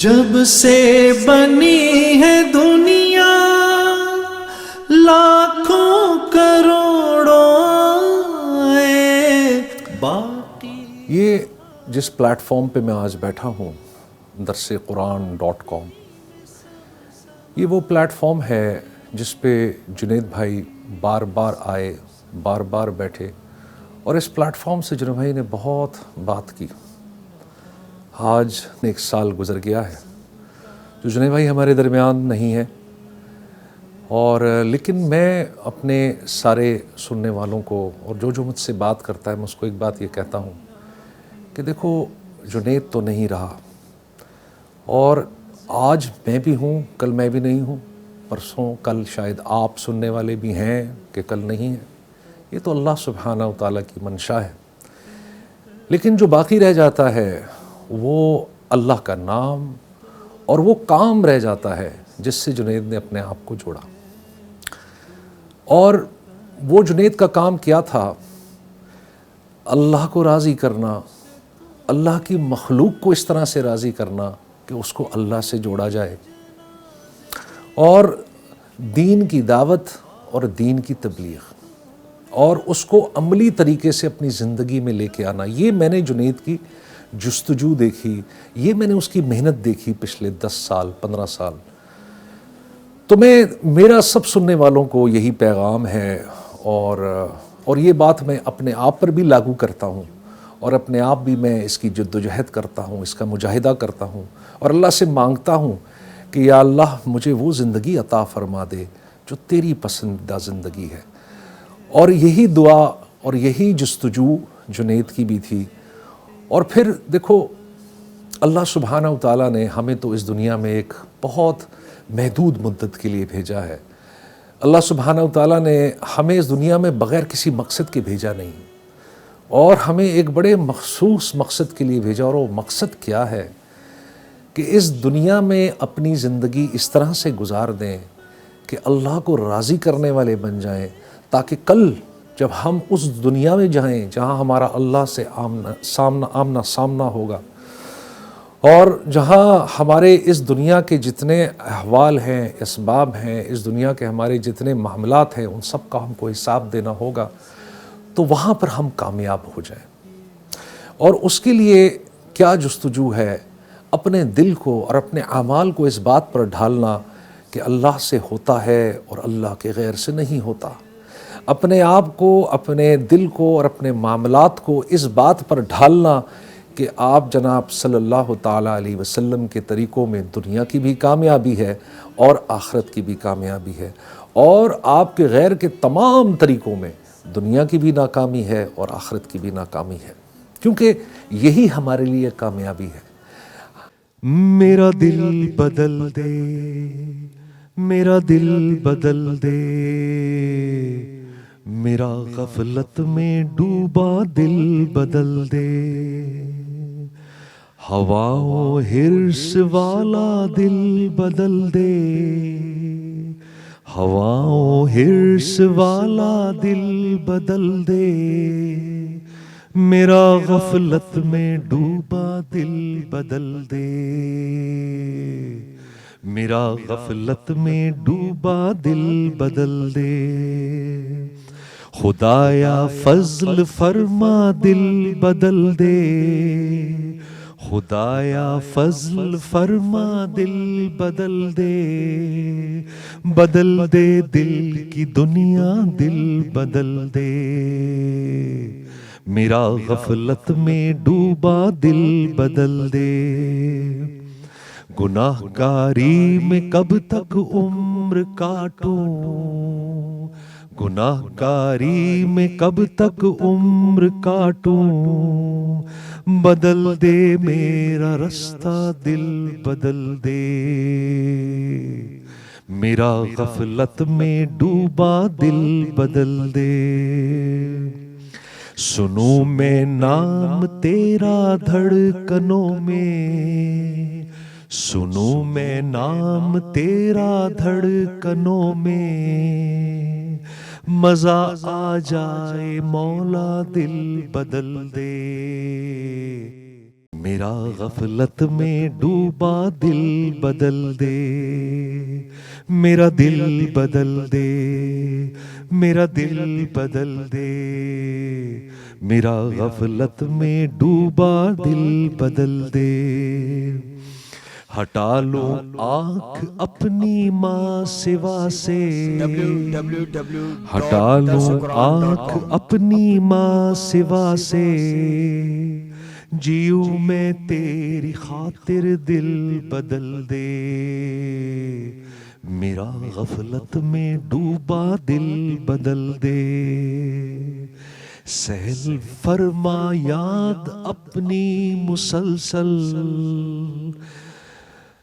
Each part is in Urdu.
جب سے بنی ہے دنیا لاکھوں کروڑوں باقی. یہ جس پلیٹ فارم پہ میں آج بیٹھا ہوں درسقرآن.com، یہ وہ پلیٹ فارم ہے جس پہ جنید بھائی بار بار آئے، بار بار بیٹھے، اور اس پلیٹ فارم سے جنید بھائی نے بہت بات کی. آج 1 سال گزر گیا ہے جو جنید بھائی ہمارے درمیان نہیں ہے، اور لیکن میں اپنے سارے سننے والوں کو اور جو مجھ سے بات کرتا ہے میں اس کو ایک بات یہ کہتا ہوں کہ دیکھو، جنید تو نہیں رہا، اور آج میں بھی ہوں، کل میں بھی نہیں ہوں، پرسوں کل شاید آپ سننے والے بھی ہیں کہ کل نہیں ہیں. یہ تو اللہ سبحانہ و تعالیٰ کی منشا ہے. لیکن جو باقی رہ جاتا ہے وہ اللہ کا نام اور وہ کام رہ جاتا ہے جس سے جنید نے اپنے آپ کو جوڑا. اور وہ جنید کا کام کیا تھا؟ اللہ کو راضی کرنا، اللہ کی مخلوق کو اس طرح سے راضی کرنا کہ اس کو اللہ سے جوڑا جائے، اور دین کی دعوت اور دین کی تبلیغ اور اس کو عملی طریقے سے اپنی زندگی میں لے کے آنا. یہ میں نے جنید کی جستجو دیکھی، یہ میں نے اس کی محنت دیکھی پچھلے 10 سال 15 سال. تو میرا سب سننے والوں کو یہی پیغام ہے، اور یہ بات میں اپنے آپ پر بھی لاگو کرتا ہوں، اور اپنے آپ بھی میں اس کی جدوجہد کرتا ہوں، اس کا مجاہدہ کرتا ہوں، اور اللہ سے مانگتا ہوں کہ یا اللہ مجھے وہ زندگی عطا فرما دے جو تیری پسندیدہ زندگی ہے. اور یہی دعا اور یہی جستجو جنید کی بھی تھی. اور پھر دیکھو، اللہ سبحانہ و تعالیٰ نے ہمیں تو اس دنیا میں ایک بہت محدود مدت کے لیے بھیجا ہے. اللہ سبحانہ و تعالیٰ نے ہمیں اس دنیا میں بغیر کسی مقصد کے بھیجا نہیں، اور ہمیں ایک بڑے مخصوص مقصد کے لیے بھیجا. اور وہ مقصد کیا ہے کہ اس دنیا میں اپنی زندگی اس طرح سے گزار دیں کہ اللہ کو راضی کرنے والے بن جائیں، تاکہ کل جب ہم اس دنیا میں جائیں جہاں ہمارا اللہ سے آمنا سامنا ہوگا، اور جہاں ہمارے اس دنیا کے جتنے احوال ہیں، اسباب ہیں، اس دنیا کے ہمارے جتنے معاملات ہیں، ان سب کا ہم کو حساب دینا ہوگا، تو وہاں پر ہم کامیاب ہو جائیں. اور اس کے لیے کیا جستجو ہے؟ اپنے دل کو اور اپنے اعمال کو اس بات پر ڈھالنا کہ اللہ سے ہوتا ہے اور اللہ کے غیر سے نہیں ہوتا. اپنے آپ کو، اپنے دل کو اور اپنے معاملات کو اس بات پر ڈھالنا کہ آپ جناب صلی اللہ تعالیٰ علیہ وسلم کے طریقوں میں دنیا کی بھی کامیابی ہے اور آخرت کی بھی کامیابی ہے، اور آپ کے غیر کے تمام طریقوں میں دنیا کی بھی ناکامی ہے اور آخرت کی بھی ناکامی ہے، کیونکہ یہی ہمارے لیے کامیابی ہے. میرا دل بدل دے، میرا دل بدل دے، میرا غفلت میں ڈوبا دل بدل دے. ہواؤں حرص والا دل بدل دے، ہواؤں حرص والا دل بدل دے. میرا غفلت میں ڈوبا دل بدل دے، میرا غفلت میں ڈوبا دل بدل دے. خدایا فضل فرما دل بدل دے، خدایا فضل فرما دل بدل دے. بدل دے دل کی دنیا دل بدل دے، میرا غفلت میں ڈوبا دل بدل دے. گناہ کاری میں کب تک عمر کاٹوں، گناہ کاری میں کب تک عمر کاٹوں. بدل دے میرا رستہ دل بدل دے، میرا غفلت میں ڈوبا دل بدل دے. سنوں میں نام تیرا دھڑکنوں میں، سنوں میں نام تیرا دھڑکنوں میں. مزہ آ جائے مولا دل بدل دے، میرا غفلت میں ڈوبا دل بدل دے، میرا دل بدل دے، میرا دل بدل دے، میرا غفلت میں ڈوبا دل بدل دے۔ ہٹا لو آنکھ اپنی ماں سوا سے، ہٹا لو آنکھ اپنی ماں سوا سے، جیوں میں تیری خاطر دل بدل دے، میرا غفلت میں ڈوبا دل بدل دے۔ سہل فرما یاد اپنی مسلسل،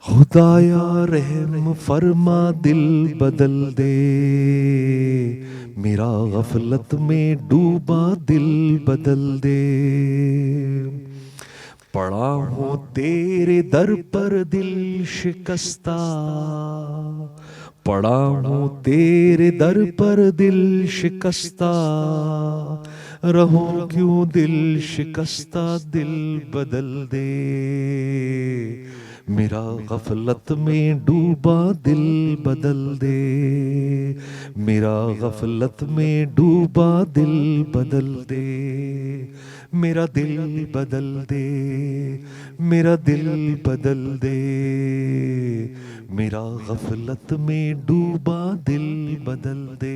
خدایا رحم فرما دل بدل دے، میرا غفلت میں ڈوبا دل بدل دے۔ پڑا ہوں تیرے در پر دل شکستہ، پڑا ہوں تیرے در پر دل شکستہ، رہوں کیوں دل شکستہ دل بدل دے، میرا غفلت میں ڈوبا دل بدل دے، میرا غفلت میں ڈوبا دل بدل دے، میرا دل بدل دے، میرا دل بدل دے، میرا غفلت میں ڈوبا دل بدل دے۔